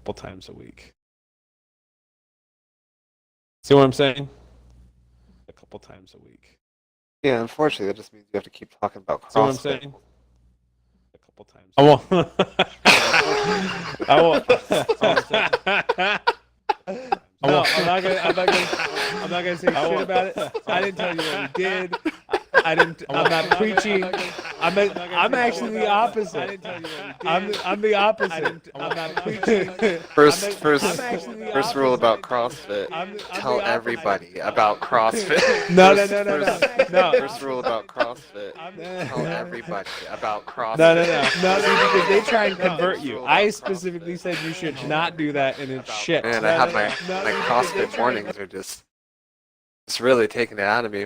couple times a week. See what I'm saying? A couple times a week. Yeah, unfortunately, that just means you have to keep talking about CrossFit. See what I'm saying? A couple times. I won't. I won't. No, I'm not gonna say shit about it. I didn't tell you what we did. I'm not preaching. I'm actually the opposite. I'm the opposite. I'm not preaching. First rule about opposite. CrossFit: I'm tell the opposite. everybody about CrossFit. No. First rule about CrossFit: tell everybody about CrossFit. No, because they try and convert you. I specifically said you should not do that, and it's shit. Man, I have my CrossFit mornings are just really taking it out of me.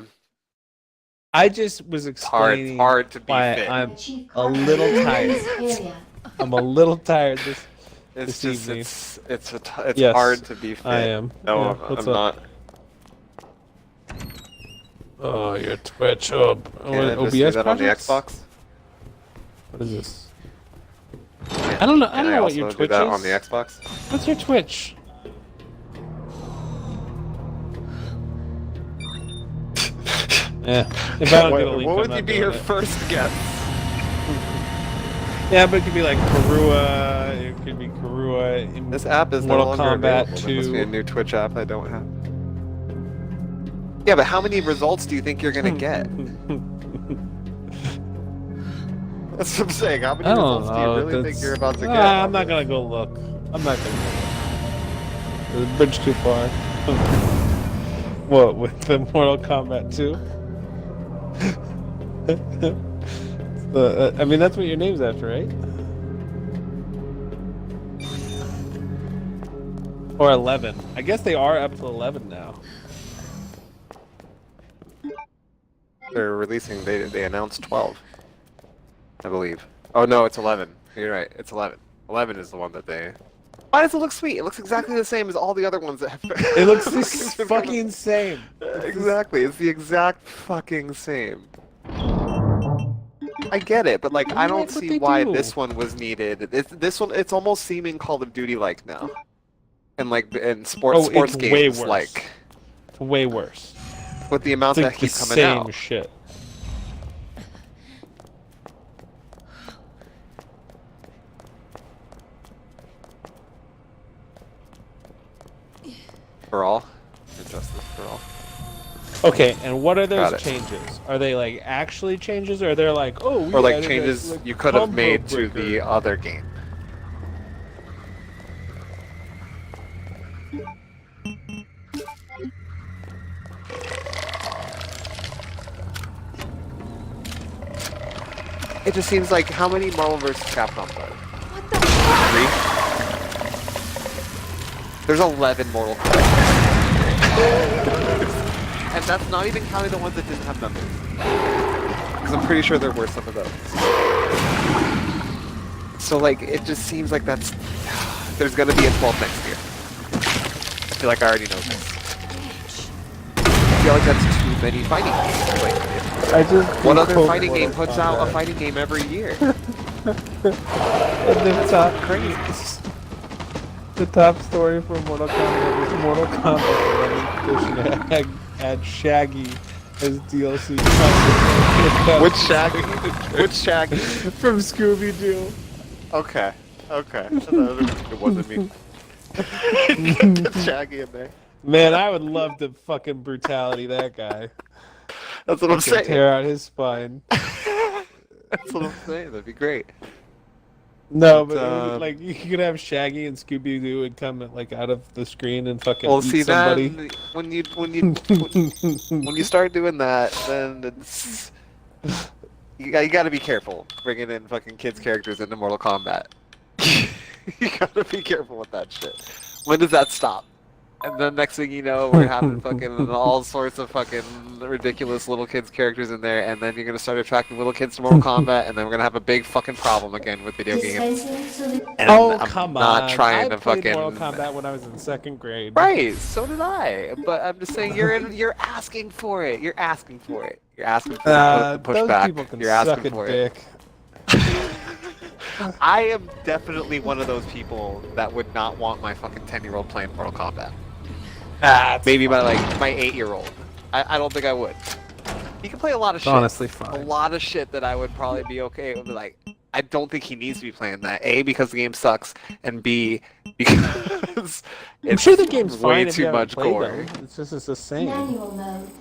I just was explaining hard to be why fit. I'm a little tired. I'm a little tired this evening. It's Yes, hard to be fit. I am. No, Yeah, I'm what's not. Oh, your Twitch. Oh, Can I just OBS do that on the projects? Xbox? What is this? I don't know. I Can don't I know what also your do Twitch that is. on the Xbox? What's your Twitch? Yeah. If I don't get a link, What I'm would not be doing your it. first guess? Yeah, but it could be like Karua. It could be Karua in This app is Mortal no longer Kombat available. There must be a 2. new Twitch app I don't have. Yeah, but how many results do you think you're gonna get? That's what I'm saying. How many I don't results do you know. really think you're about to get? I'm not gonna go look. I'm not gonna go look. The bridge too far. What, with the Mortal Kombat 2? I mean, that's what your name's after, right? Or 11. I guess they are up to 11 now. They're releasing. They announced 12, I believe. Oh no, it's 11. You're right. It's 11. 11 is the one that they. Why does it look sweet? It looks exactly the same as all the other ones that have. It looks the fucking same. Exactly. It's the exact fucking same. I get it, but like I don't like what see they why do. this one was needed. This one, it's almost seeming Call of Duty like now, and like in sports It's games way worse. like It's way worse. with the amounts It's that like the keep coming same out. shit. For all, Injustice for all. Okay, and what are Got those it. changes? Are they like actually changes, or they're like, oh, we Or like added changes a, like, you could have combo made to breaker. the other game. It just seems like how many Marvel vs. Capcom are there? What the? 3? There's 11 Mortal Kombat. And that's not even counting the ones that didn't have numbers. Because I'm pretty sure there were some of those. So like, it just seems like that's... There's gonna be a 12 next year. I feel like I already know this. I feel like that's too many fighting games. Like, what other fighting game puts out a fighting game every year? And the top crazy. The top story for Mortal Kombat was Mortal Kombat 11 add Shaggy as DLC. Which Shaggy? Which Shaggy? From Scooby-Doo. Okay. It wasn't me. Shaggy in there. Man, I would love the fucking brutality of that guy. That's what I'm saying. Tear out his spine. That's what I'm saying. That'd be great. No, but like you could have Shaggy and Scooby Doo and come like out of the screen and fucking eat somebody. Then when you start doing that, then it's you got to be careful bringing in fucking kids characters into Mortal Kombat. You gotta be careful with that shit. When does that stop? And then next thing you know, we're having fucking all sorts of fucking ridiculous little kids characters in there, and then you're gonna start attracting little kids to Mortal Kombat, and then we're gonna have a big fucking problem again with video games. And Oh, I'm come not on! trying I to played fucking. Mortal Kombat when I was in 2nd grade. Right, so did I. But I'm just saying, you're asking for it. You're asking for it. You're asking for the Those pushback. people can You're asking suck a for dick. it. I am definitely one of those people that would not want my fucking 10-year-old playing Mortal Kombat. Maybe my 8-year-old. I don't think I would. He can play a lot of shit. Honestly, fine. A lot of shit that I would probably be okay with. Like, I don't think he needs to be playing that. A, because the game sucks, and B, because I'm sure the game's way fine if too you haven't much played gore. them. It's just it's the same.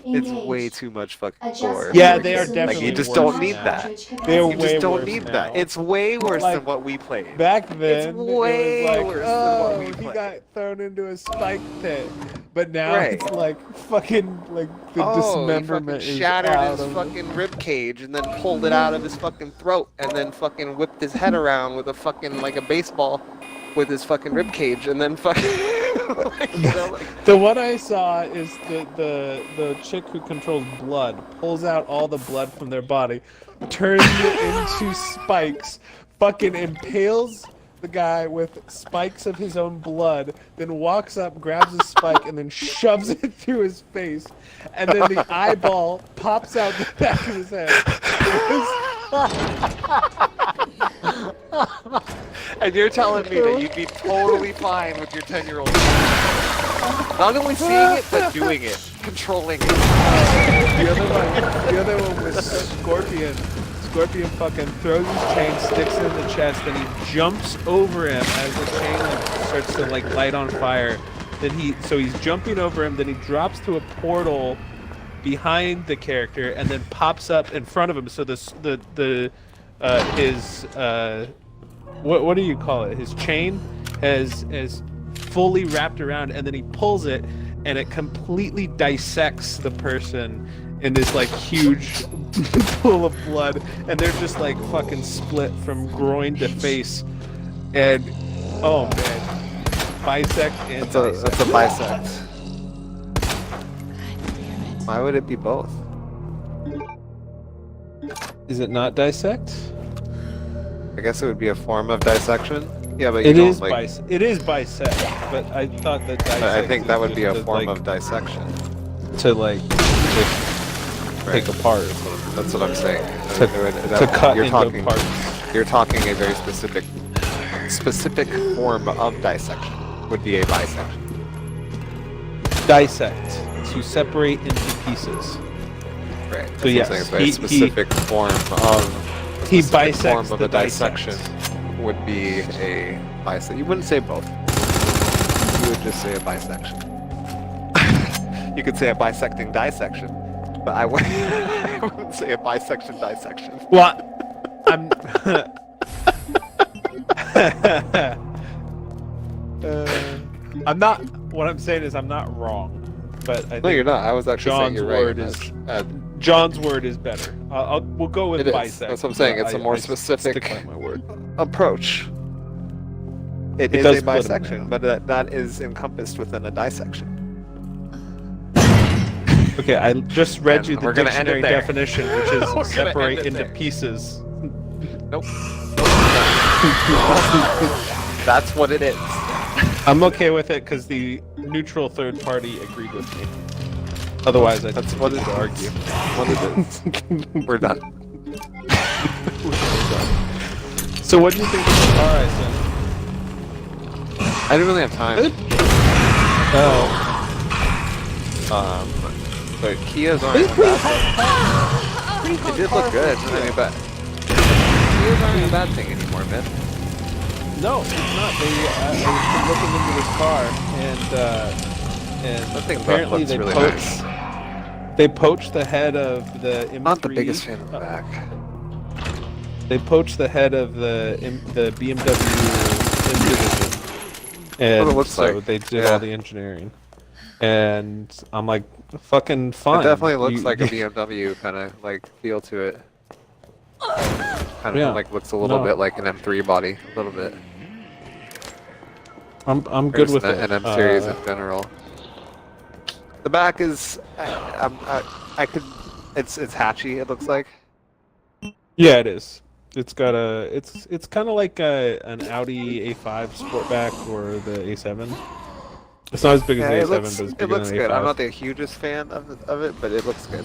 It's way too much fucking gore. Yeah, they are definitely. Like, you just worse don't now. need that. They're You way just don't worse need now. that. It's way worse Like, than what we played. Back then, It's way it was like, worse oh, than what we he played. got thrown into a spike pit. But now Right. it's like fucking like the He fucking dismemberment is shattered out his of fucking rib cage and then pulled it out of his fucking throat and then fucking whipped his head around with a fucking like a baseball with his fucking rib cage and then fucking like, you know, like, The one I saw is the chick who controls blood pulls out all the blood from their body, turns it into spikes, fucking impales the guy with spikes of his own blood, then walks up, grabs a spike, and then shoves it through his face, and then the eyeball pops out the back of his head. and you're telling me that you'd be totally fine with your 10-year-old not only seeing it but doing it, controlling it. The other one was Scorpion. Scorpion fucking throws his chain, sticks it in the chest, then he jumps over him as the chain starts to like light on fire. Then he's jumping over him, then he drops to a portal behind the character and then pops up in front of him. So what do you call it? His chain has fully wrapped around, and then he pulls it and it completely dissects the person in this like huge pool of blood, and they're just like fucking split from groin to face. And oh man, bisect and That's a bisect. Why would it be both? Is it not dissect? I guess it would be a form of dissection. Yeah, but It is bisect, but I thought that dissect I think that is would be a just form like, of dissection. to like take apart. That's what I'm saying. To cut you're into talking, parts. You're talking a very specific form of dissection. Would be a bisection. Dissect, to separate into pieces. Right. So yes, it's a very specific form of. He specific bisects form of the a dissection would be a bisect. You wouldn't say both. You would just say a bisection. You could say a bisecting dissection, but I wouldn't say a bisection dissection. Well, I'm not. What I'm saying is I'm not wrong, but I think No, you're not. I was actually saying John's you're word right. is John's word is better. We'll go with It is. bisect. That's what I'm saying. It's a more specific Stick by my word. approach. It is does a split 'em bisection, but that is encompassed within a dissection. Okay, I just read And you the we're gonna end it dictionary there. definition, which We're is gonna separate end it into there. pieces. Nope. That's what it is. I'm okay with it because the neutral third party agreed with me. Otherwise, I'd That's what it continue to argue. What it is. We're done. So, what do you think of the car I sent? I didn't really have time. Oh, But Kias aren't a bad thing. It did look good. I mean, but Kias aren't a bad thing anymore, man. no, it's not. I've been looking into this car, and That thing apparently looks they really poached. nice. They poached the head of the M3. Not the biggest fan of the back. They poached the head of the BMW M division, and What it looks so like. they did Yeah. all the engineering. And I'm like, fucking fine. It definitely looks like a BMW kind of like feel to it. Kind of Yeah. like looks a little No. bit like an M3 body, a little bit. I'm good with it. An M series in general. The back is, I could, it's hatchy. It looks like. Yeah, it is. It's got it's kind of like an Audi A5 Sportback or the A7. It's not as big as the A7, but it's bigger it looks than good. A5. I'm not the hugest fan of it, but it looks good.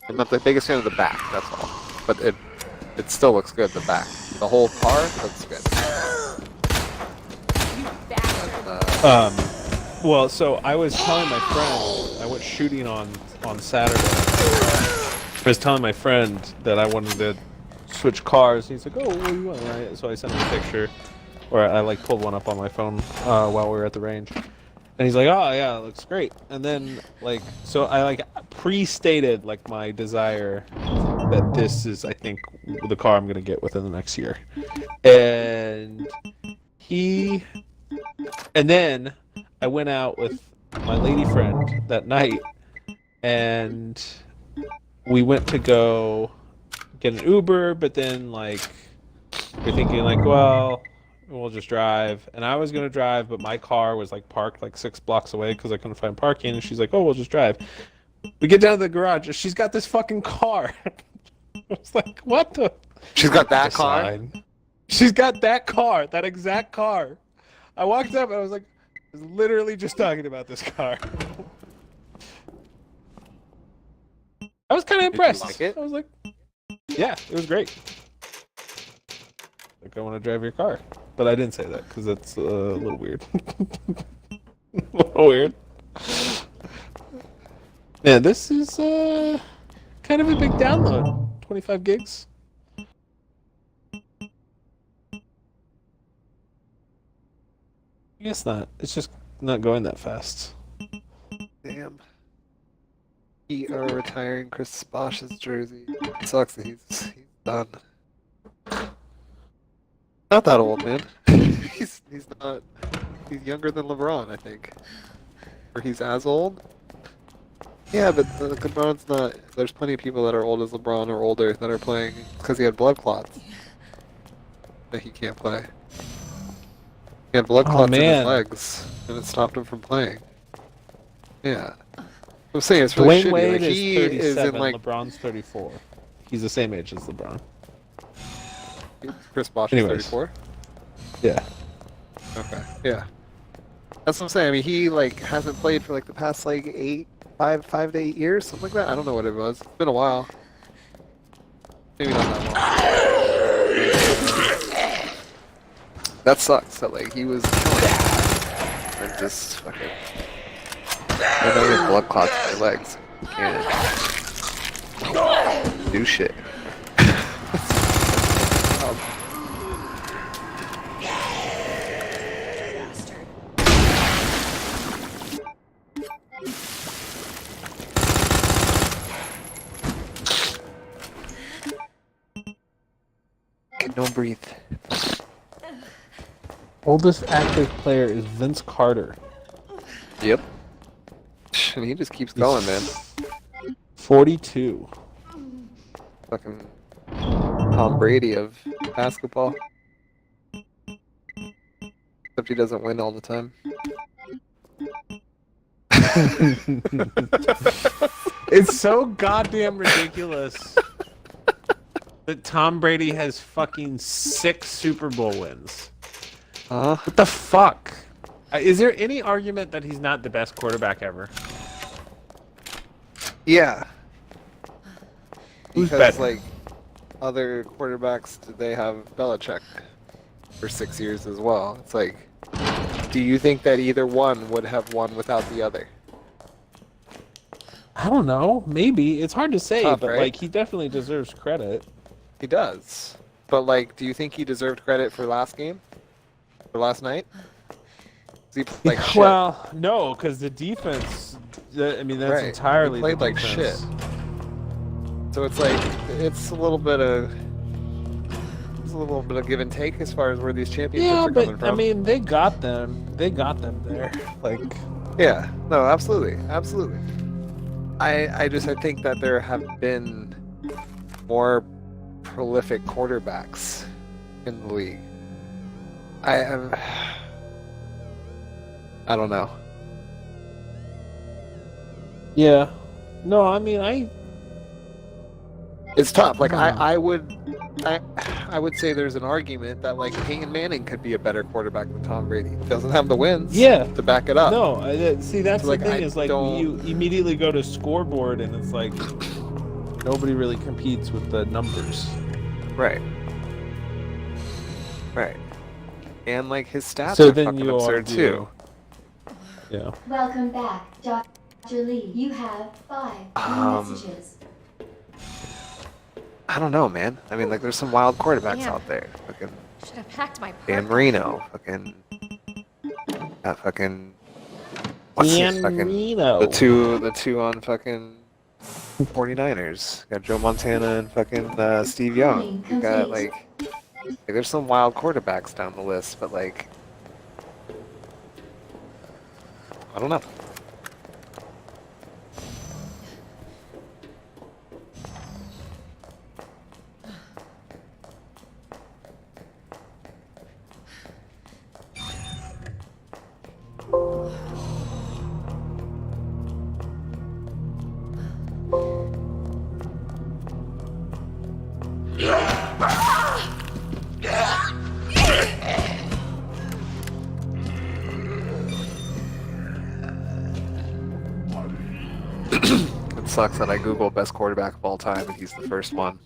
I'm not the biggest fan of the back. That's all. But It still looks good. The back, the whole car looks good. Well, so I was telling my friend, I went shooting on Saturday. I was telling my friend that I wanted to switch cars. He's like, "Oh, what do you want?" So I sent him a picture, or I like pulled one up on my phone while we were at the range, and he's like, "Oh yeah, it looks great." And then like, so I like pre-stated like my desire that this is, I think, the car I'm gonna get within the next year, and then I went out with my lady friend that night, and we went to go get an Uber, but then like we're thinking like, well, we'll just drive. And I was gonna drive, but my car was like parked like 6 blocks away because I couldn't find parking. And she's like, "Oh, we'll just drive." We get down to the garage, and she's got this fucking car. I was like, "What the?" She's got that car. She's got that car, that exact car. I walked up and I was like, I was literally just talking about this car. I was kind of impressed. Did you like it? I was like, yeah, it was great. Like, I want to drive your car. But I didn't say that because that's a little weird. A little weird. Yeah, this is kind of a big download. 25 gigs. I guess not. It's just not going that fast. Damn. Retiring Chris Bosch's jersey. It sucks that he's done. Not that old, man. he's not. He's younger than LeBron, I think. Or he's as old. Yeah, but LeBron's not. There's plenty of people that are old as LeBron or older that are playing because he had blood clots. That he can't play. He had blood clots in his legs, and it stopped him from playing. Yeah. I'm saying it's really Dwayne shitty. Wade Like, is he 37, is in like LeBron's 34. He's the same age as LeBron. Chris Bosh is 34. Yeah. Okay. Yeah. That's what I'm saying. I mean, he like hasn't played for like the past like 5 to 8 years, something like that. I don't know what it was. It's been a while. Maybe not that long. That sucks. That like he was and just fucking. I know you have blood clots in your legs. You can't do shit. Don't breathe. Oldest active player is Vince Carter. Yep. And he just keeps going, man. 42. Fucking Tom Brady of basketball. Except he doesn't win all the time. It's so goddamn ridiculous that Tom Brady has fucking 6 Super Bowl wins. What the fuck? Is there any argument that he's not the best quarterback ever? Yeah. Who's Because, better? like, other quarterbacks, they have Belichick for 6 years as well. It's like, do you think that either one would have won without the other? I don't know. Maybe. It's hard to say, Tough, but right? like he definitely deserves credit. He does. But, like, do you think he deserved credit for last game? For last night? He played like shit. Well, no, because the defense. I mean, that's Right. entirely. He played the like defense. shit. So it's like it's a little bit of give and take as far as where these championships Yeah, are coming but from. I mean, they got them. They got them there. Like, yeah, no, absolutely, absolutely. I think that there have been more prolific quarterbacks in the league. I don't know. yeah. No, I mean, It's tough. Like Hmm. I would say there's an argument that like Peyton Manning could be a better quarterback than Tom Brady. He doesn't have the wins. Yeah. To back it up. No, see, that's So, the like, thing I is like don't- you immediately go to scoreboard and it's like nobody really competes with the numbers. Right. Right. And like his stats So are then fucking you absurd argue. too. Yeah. Welcome back, Dr. Lee. You have 5 new messages. I don't know, man. I mean, like, there's some wild quarterbacks Damn. out there. Fucking Should have packed my Dan parka. Marino. Fucking that fucking what's his Dan fucking Marino. the two on fucking 49ers. Got Joe Montana and fucking Steve Young. You got like there's some wild quarterbacks down the list, but like I don't know. It sucks that I Google best quarterback of all time and he's the first one.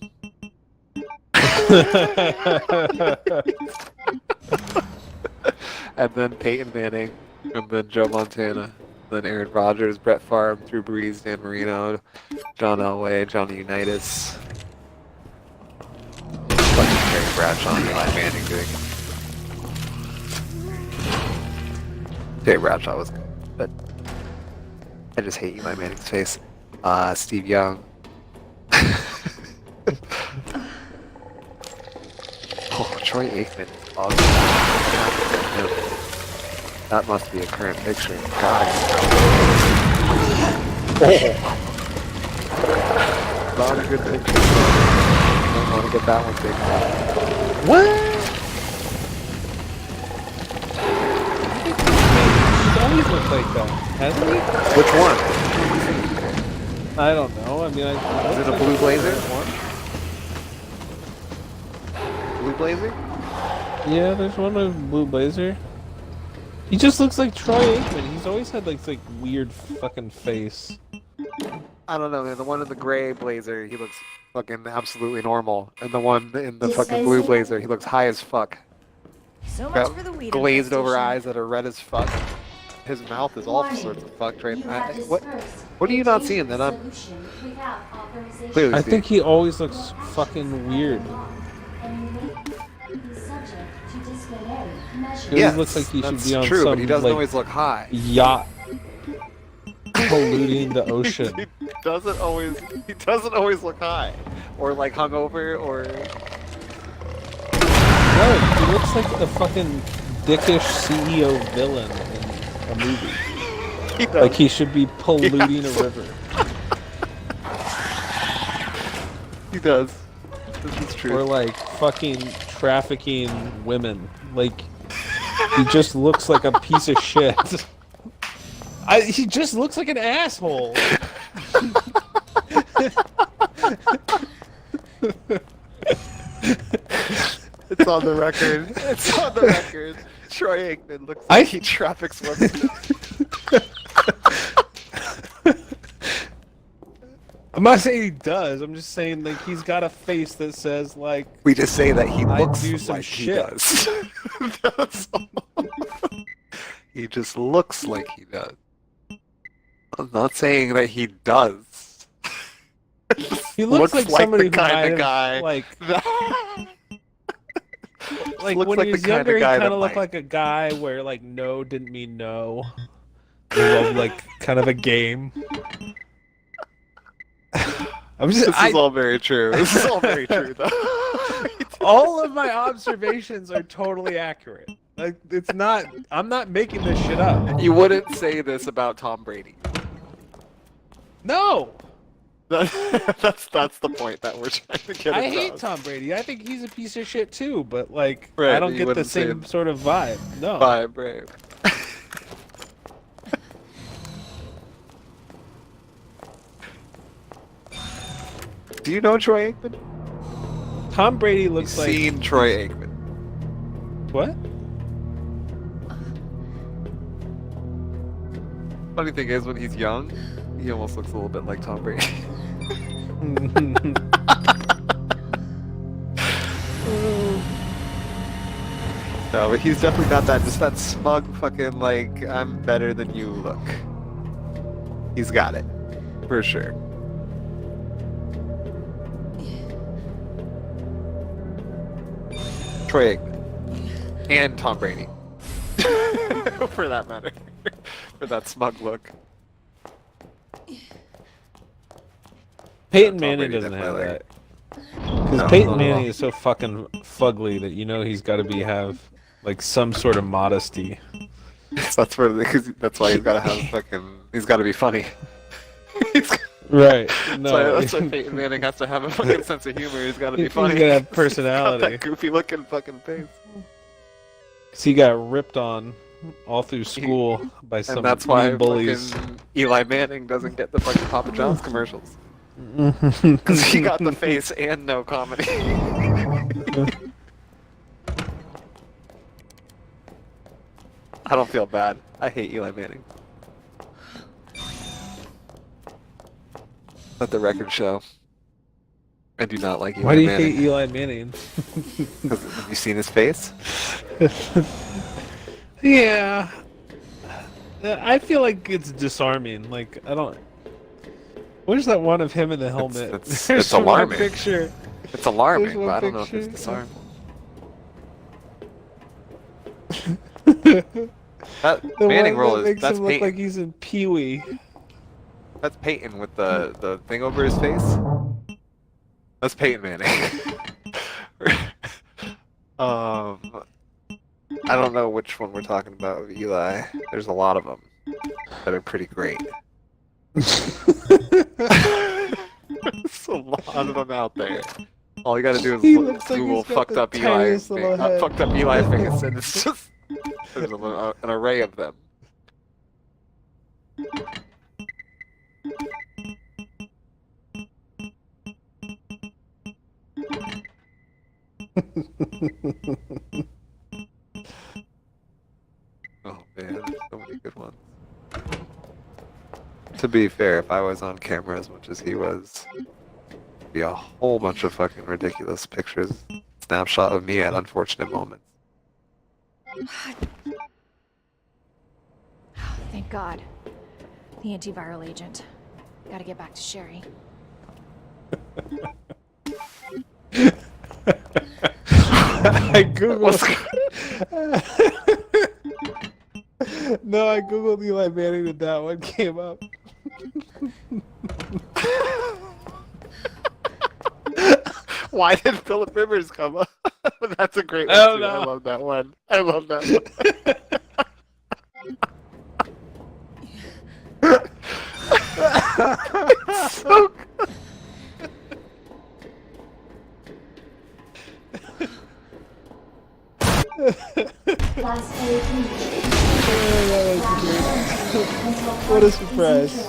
And then Peyton Manning, and then Joe Montana, then Aaron Rodgers, Brett Favre, Drew Brees, Dan Marino, John Elway, Johnny Unitas. Fucking Terry Bradshaw and Eli Manning doing it. Terry Bradshaw was good, but I just hate Eli Manning's face. Steve Young. Oh, Troy Aikman. Awesome. That must be a current picture. God. Oh. Not a good picture. Don't want to get that one big. What? He's always looked like that, hasn't he? Which one? I don't know. I mean, Is it a blue blazer? Blue blazer? Yeah, there's one with blue blazer. He just looks like Troy Aikman. He's always had like weird fucking face. I don't know, man. The one in the gray blazer, he looks fucking absolutely normal. And the one in the fucking blue blazer, he looks high as fuck. So much Got for the weed glazed over infestation. eyes that are red as fuck. His mouth is all sorts of fucked right You now. have What are you not seeing that I'm solution without authorization. clearly I seeing? think he always looks fucking weird. And you may be subject to disciplinary measures. He always looks like he should that's be on true, some but he doesn't like, always look high. yacht polluting the ocean. He doesn't always look high. Or like hungover or No, he looks like the fucking dickish CEO villain in a movie. he does. Like he should be polluting a river. He does. This is true. Or like fucking trafficking women. Like he just looks like a piece of shit. He just looks like an asshole. It's on the record. It's on the record. Troy Aikman looks like he traffics women. I'm not saying he does. I'm just saying like he's got a face that says like We just say that he I looks do some like shit. he does. That's all. He just looks like he does. I'm not saying that he does. he looks like somebody the who might kind have, of guy like like looks when like he was the kind younger of he guy kind that of looked might. like a guy where like no didn't mean no. It was like kind of a game. I'm just This is all very true. This is all very true, though. all of my observations are totally accurate. Like it's not. I'm not making this shit up. You wouldn't say this about Tom Brady. No, That's the point that we're trying to get. I hate across. Tom Brady. I think he's a piece of shit too. But like, Right, I don't you get the wouldn't say same it. sort of vibe. No. Bye, brave. Do you know Troy Aikman? Tom Brady You've looks like seen Troy Aikman. what? Funny thing is, when he's young, he almost looks a little bit like Tom Brady. No, but he's definitely got that, just that smug fucking, like, I'm better than you look. He's got it. For sure. Troy Aikman. And Tom Brady. For that matter. For that smug look. Peyton Tom Manning Brady doesn't have definitely. that. Because No, Peyton not at all. Manning is so fucking fugly that you know he's got to have like some sort of modesty. That's why he's gotta have fucking. He's gotta be funny. Right. That's No. why Peyton Manning has to have a fucking sense of humor. He's gotta be funny. He's gotta have He's got personality. that goofy looking fucking face. 'Cause he got ripped on all through school by some And that's why mean bullies. fucking Eli Manning doesn't get the fucking Papa John's commercials. Because he got the face and no comedy. I don't feel bad. I hate Eli Manning. Let the record show. I do not like Eli Why do you Manning. hate Eli Manning? 'Cause have you seen his face? Yeah. I feel like it's disarming. Like, I don't. Where's that one of him in the helmet? It's There's one alarming. picture. It's alarming, There's one but I don't know if it's picture. disarming. The That one Manning role that is makes that's him look Peyton. like he's in Pee Wee. That's Peyton with the thing over his face. That's Peyton Manning. I don't know which one we're talking about with Eli. There's a lot of them that are pretty great. There's a lot of them out there. All you gotta do is He looks like Google he's got fucked the up Eli, tiniest little head. fucked up Eli face, and it's just there's an array of them. Oh man, there's so many good ones. To be fair, if I was on camera as much as he was, it'd be a whole bunch of fucking ridiculous pictures, snapshot of me at unfortunate moments. Thank God. The antiviral agent. Gotta get back to Sherry. I googled. No, I googled Eli Manning and that one came up. Why did Philip Rivers come up? That's a great one I don't too. I know. love that one. I love that one. So good. Last RE2. What a surprise.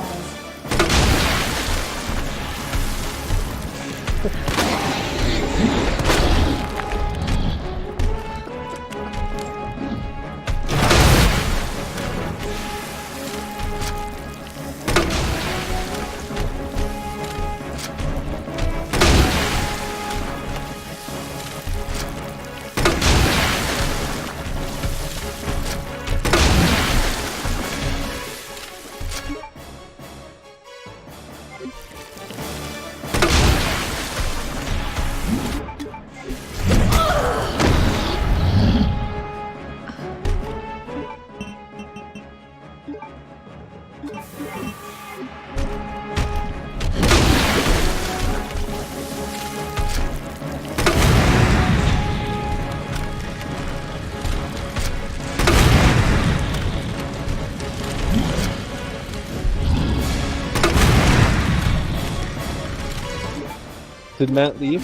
Did Matt leave?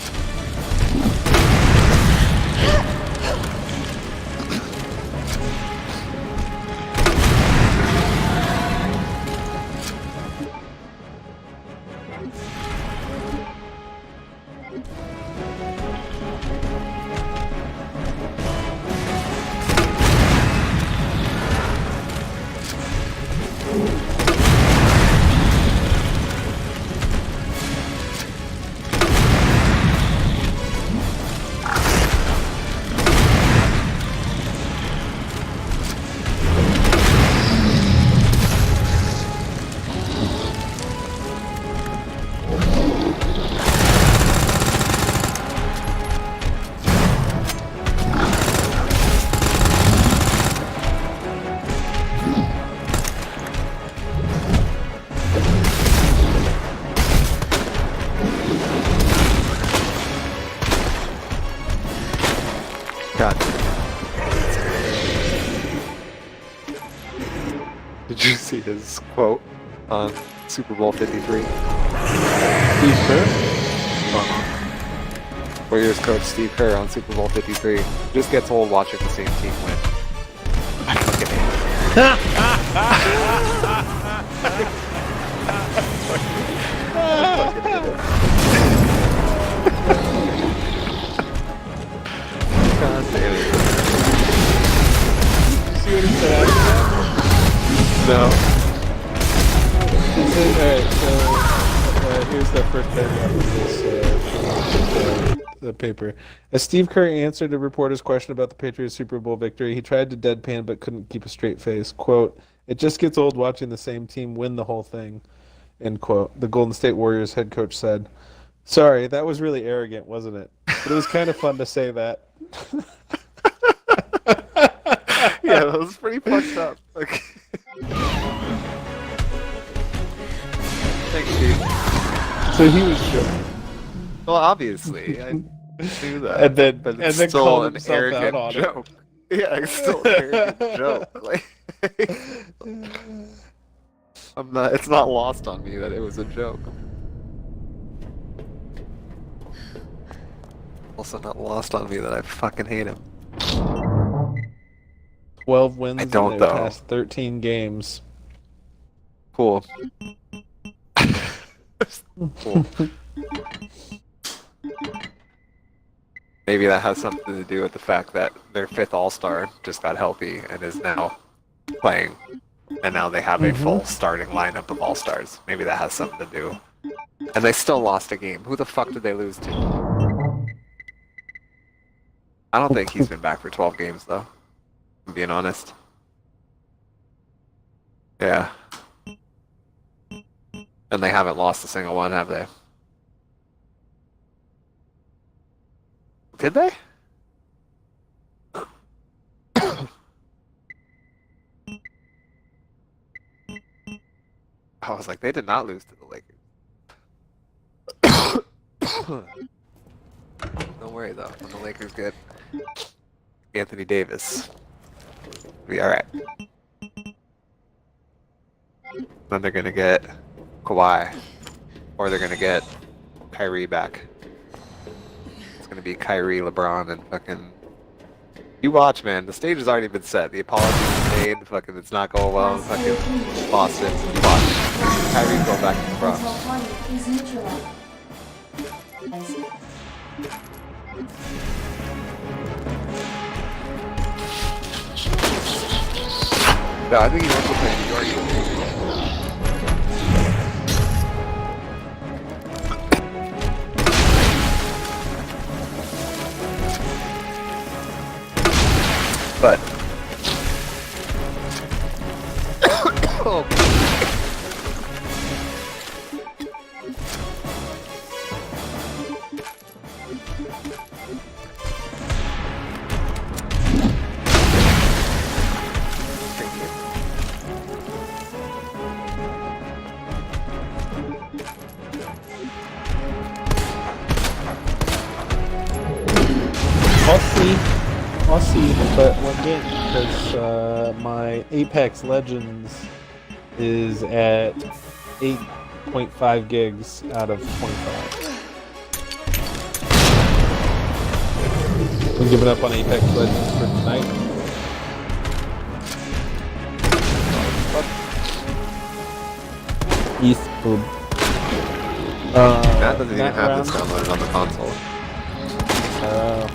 Did you see his quote on Super Bowl 53? Steve Kerr? Warriors coach Steve Kerr on Super Bowl 53 just gets old watching the same team win. I fucking hate it. God damn it. See what he said after that? No. Alright, so here's the first paragraph of this the paper. As Steve Kerr answered a reporter's question about the Patriots' Super Bowl victory, he tried to deadpan but couldn't keep a straight face. Quote, "It just gets old watching the same team win the whole thing," end quote. The Golden State Warriors head coach said, "Sorry, that was really arrogant, wasn't it? But it was kind of fun to say that." Yeah, that was pretty fucked up. Okay. Thanks, Steve. So he was joking. Well, obviously, I knew that. But it's then still called an himself arrogant out on joke. Yeah, it's still an arrogant joke. Like, it's not lost on me that it was a joke. Also not lost on me that I fucking hate him. 12 wins I don't, in their though. past 13 games. Cool. Cool. Maybe that has something to do with the fact that their fifth All-Star just got healthy and is now playing, and now they have a full starting lineup of All-Stars. Maybe that has something to do. And they still lost a game. Who the fuck did they lose to? I don't think he's been back for 12 games, though. I'm being honest. Yeah. And they haven't lost a single one, have they? Did they? I was like, they did not lose to the Lakers. Don't worry though, when the Lakers get Anthony Davis, we'll be alright. Then they're gonna get Kawhi, or they're gonna get Kyrie back. It's gonna be Kyrie, LeBron, and fucking. You watch, man. The stage has already been set. The apologies are made. Fucking, it's not going well. Fucking Boston. Watch. Kyrie's going back to LeBron. Is neutralized. No, I think he wants to play New York. But oh. I'll see, but what game? Because my Apex Legends is at 8.5 gigs out of 25. I'm giving up on Apex Legends for tonight. Eastwood. Matt doesn't even have this round. downloaded on the console. Yeah.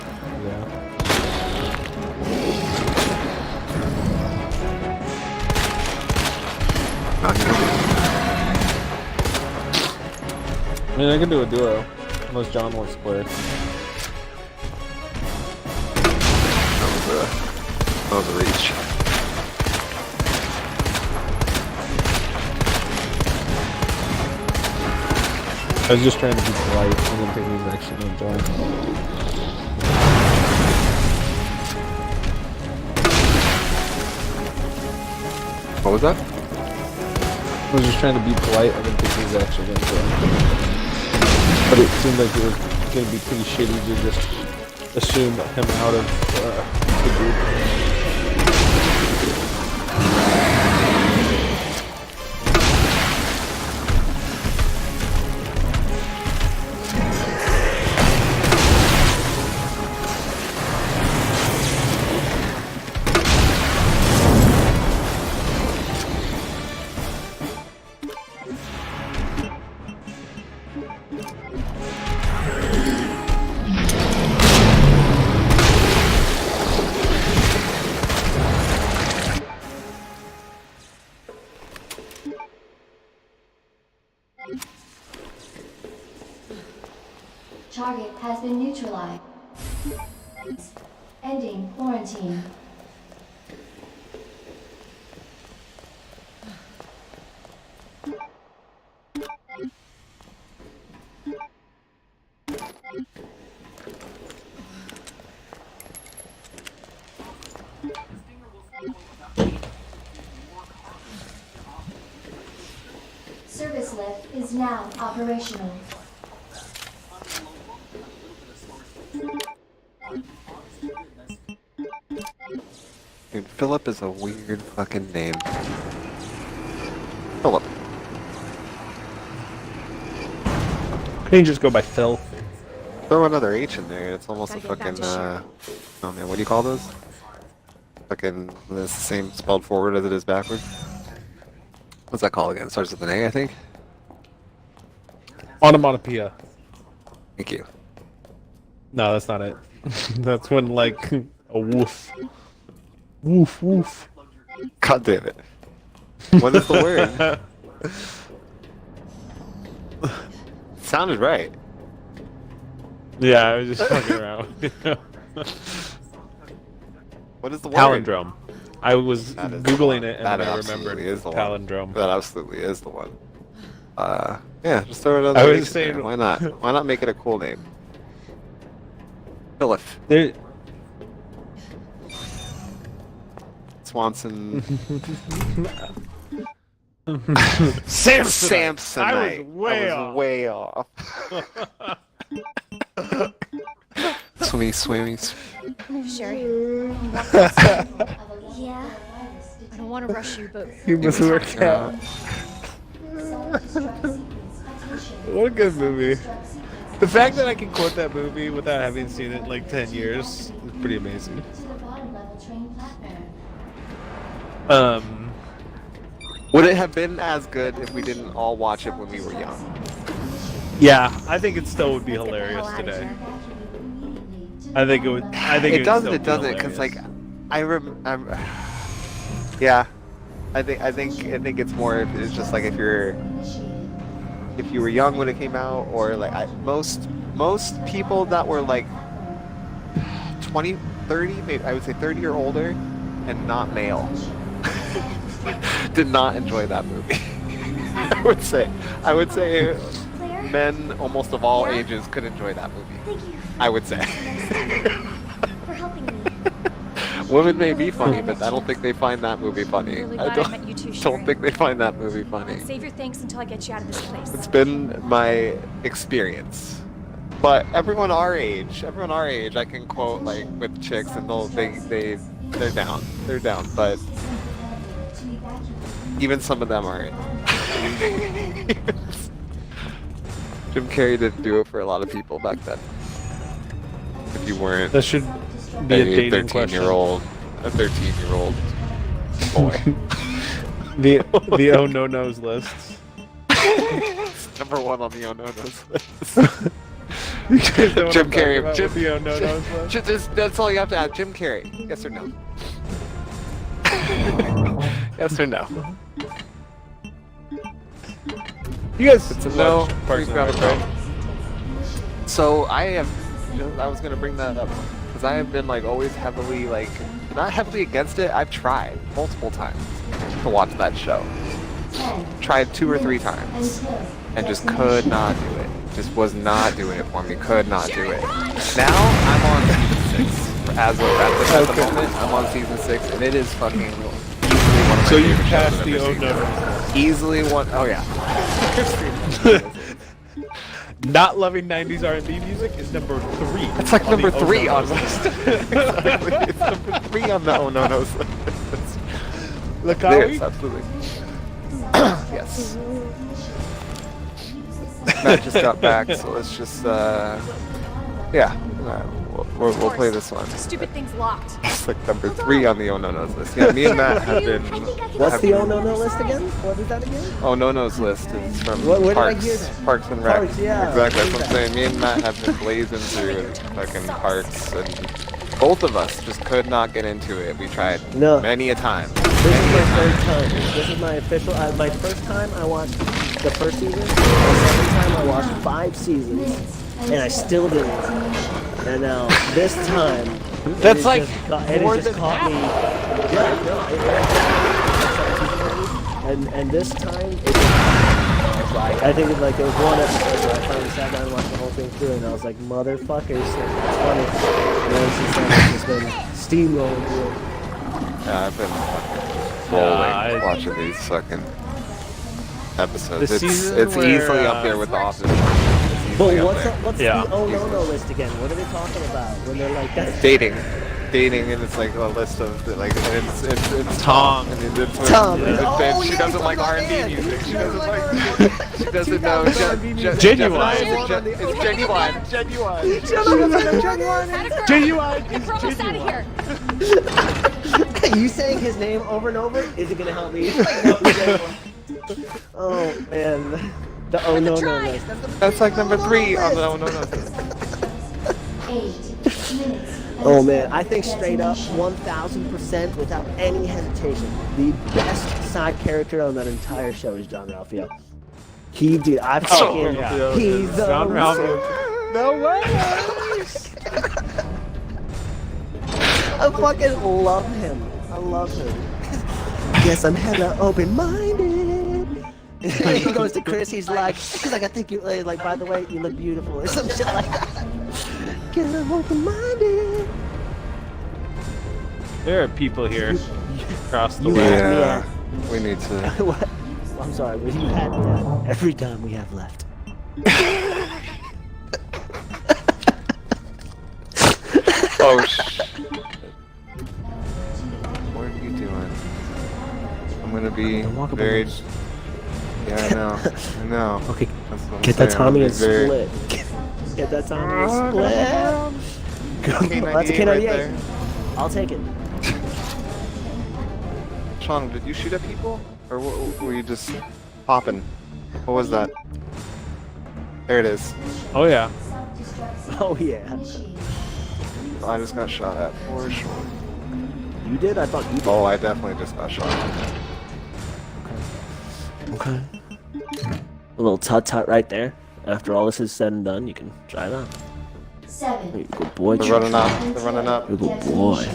I mean, I can do a duo, unless John wants to play. That was a reach. I was just trying to be polite. I didn't think he was actually going to join. What was that? I was just trying to be polite. I didn't think he was actually going to join. But it seemed like it was going to be pretty shitty to just assume him out of the group. Target has been neutralized. Ending quarantine. Service lift is now operational. Dude, Philip is a weird fucking name. Philip. Can you just go by Phil? Throw another H in there. It's almost a Gotta get back fucking, to Sharon. oh man, what do you call those? Fucking, it's the same spelled forward as it is backwards. What's that called again? It starts with an A, I think? Onomatopoeia. Thank you. No, that's not it. That's when, like, a woof. Woof, woof. God damn it. What is the word? Sounded right. Yeah, I was just fucking around. What is the word? Palindrome. I was That is the Googling one. it and That then I absolutely remembered is the one. palindrome. That absolutely is the one. Yeah, just throw another I was H in saying- there. Why not? Why not make it a cool name? Philip There, Swanson. Samsonite. Samsonite. I was way off. Swimmy, swimmy. Sherry, yeah. I don't want to rush you, but You must work out. What a good movie. The fact that I can quote that movie without having seen it in like 10 years is pretty amazing. Would it have been as good if we didn't all watch it when we were young? Yeah, I think it still would be Let's get the hell hilarious outta today. here. I think it would. I think It doesn't. Would It still be doesn't. Because like, hilarious. yeah, I think it's more. It's just like if you were young when it came out, or like most people that were like 20, 30, maybe I would say 30 or older, and not male, did not enjoy that movie. I would say Claire, men almost of all Yeah? ages could enjoy that movie. thank you I would say. for helping me. Women may be funny, but I don't think they find that movie funny. Really I glad I met you too, Sherry. don't think they find that movie funny. Save your thanks until I get you out of this place. It's been my experience. But everyone our age, I can quote like with chicks, and they're down. They're down. But even some of them aren't. Jim Carrey didn't do it for a lot of people back then. If you weren't That should be a a dating question. 13-year-old boy. The oh no nos lists. Number one on the oh no nos list. You guys know what Jim I'm talking Carrey. about with the oh no nos list? That's all you have to ask. Jim Carrey. Yes or no? Yes or no? You guys It's a watch no. Parks We've and got Rec, a no. right? So I was gonna bring that up because I have been like always heavily like not heavily against it. I've tried multiple times to watch that show. Tried 2 or 3 times and just could not do it. Just was not doing it for me. Could not do it. Now I'm on season 6. As of at the moment, I'm on season 6, and it is fucking easily one of my So you favorite shows passed I've the ever oh seen. no nos. Easily one. Oh yeah. Not loving 90s R&B music is number 3. It's like on number the oh 3 no on nos the list. Exactly. It's number 3 on the oh no no's list. Lakawi? Yes, absolutely. Yes. Matt just got back, so let's just yeah. We'll play this one. Stupid thing's locked. It's like number 3 on the oh no no's list. Yeah, me and Matt have been. What's have the been- oh no no list again? What is that again? Oh no no's list is from Where did I Parks. hear that? Parks and Rec. Parks, yeah. Exactly, that's What what I'm is saying. Me and Matt have been blazing through fucking Parks, and both of us just could not get into it. We tried No. many a time. This is my third time. This is my official. My first time I watched the first season. The second time I watched 5 seasons, and I still didn't. And now this time, That's like more it just than caught me. Yeah, no, and this time it was like I think it was one episode where I finally sat down and watched the whole thing through, and I was like, motherfuckers, that's funny. And then since then it's just been steamrolling through it. Yeah, I've been fucking watching these fucking episodes. It's easily up there with The Office. But what's the oh no list again? What are they talking about when they're like that? Dating, and it's like a list of like it's Tom. and it's with, Tom. she doesn't like R&B music. She doesn't like. She doesn't know. Genuine. It's genuine. Genuine Get Provost out of here. You saying his name over and over isn't gonna help me. Oh man, the oh no list. That's like number 3 on the oh no list. 8 minutes. Oh man, I think straight up 1000% without any hesitation, the best side character on that entire show is John Ralphio. He's the John Ralphio. No way! I fucking love him. I love him. Yes, I'm hella open-minded. He goes to Chris, he's like, I think you, like, by the way, you look beautiful, or some shit like that. Get open-minded. There are people here across the You way. had me Yeah, at, we need to. what? I'm sorry, but you had me at every time we have left. Oh shit. What are you doing? I'm gonna be Don't walk very. above us. Yeah, I know. Okay, That's what I'm get that saying, Tommy I'm and very- split. Get that Tommy and split. K98 That's a K98. right there. I'll take it. Chong, did you shoot at people? Or were you just popping? What was that? There it is. Oh yeah. Oh yeah. I just got shot at for sure. You did? I thought you did. Oh, I definitely just got shot at. Okay. A little tut-tut right there. After all this is said and done, you can try it out. 7. You're a good boy, They're Chuck. running up. They're running up. You're a good boy.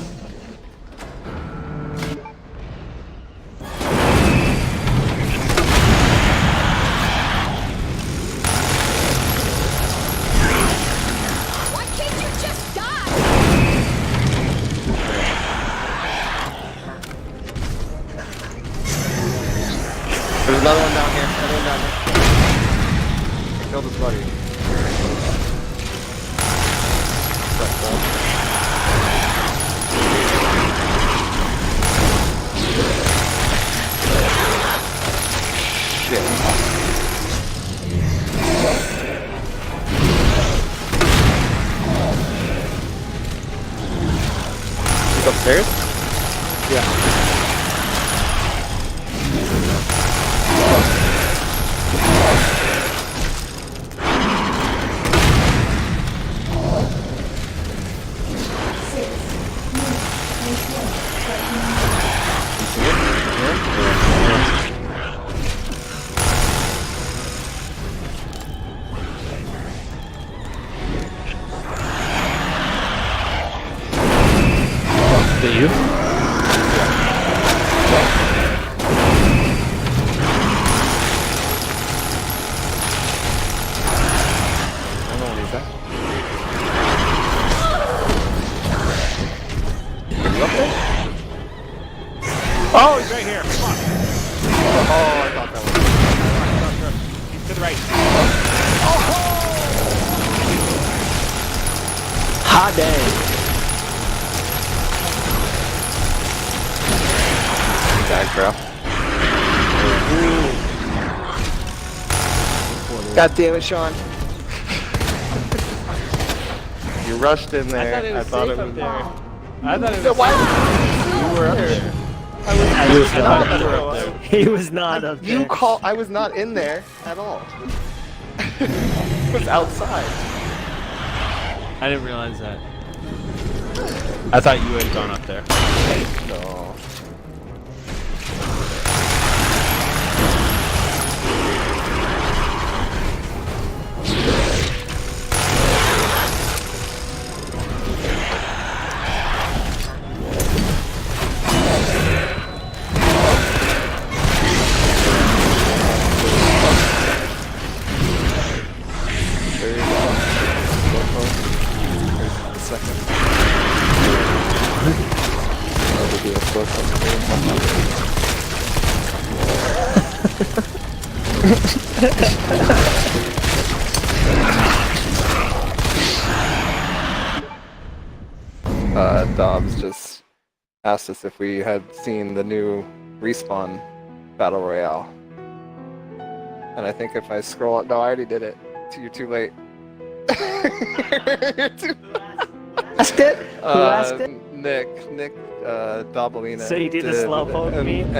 Why can't you just die? There's another one down here. Another one down here. I killed his buddy. Shit. He's upstairs? Yeah. Is that you? I don't know what he's at. Is he up there? Oh, he's right here. Come on. Oh, I thought that was. He's to the right. Hot dang. Tag, bro. God damn it, Sean. You rushed in there. I thought it was safe up there. I thought it was. What? You were up there. He was not. You were up there. He was not up there. You call. I was not in there at all. I was outside. I didn't realize that. I thought you had gone up there. No. Dobbs just asked us if we had seen the new Respawn Battle Royale. And I think if I scroll up, no, I already did it. You're too late. You're too Asked it? Who asked it? Nick, Dobalina. So you did a slowpoke meme?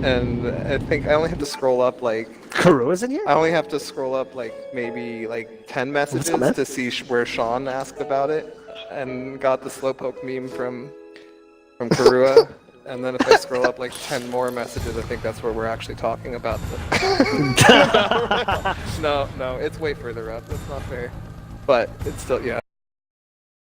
And I think I only have to scroll up like. Karua's in here? I only have to scroll up like maybe like 10 messages to see where Sean asked about it, and got the slowpoke meme from Karua. And then if I scroll up like 10 more messages, I think that's where we're actually talking about No, it's way further up. That's not fair. But it's still, yeah.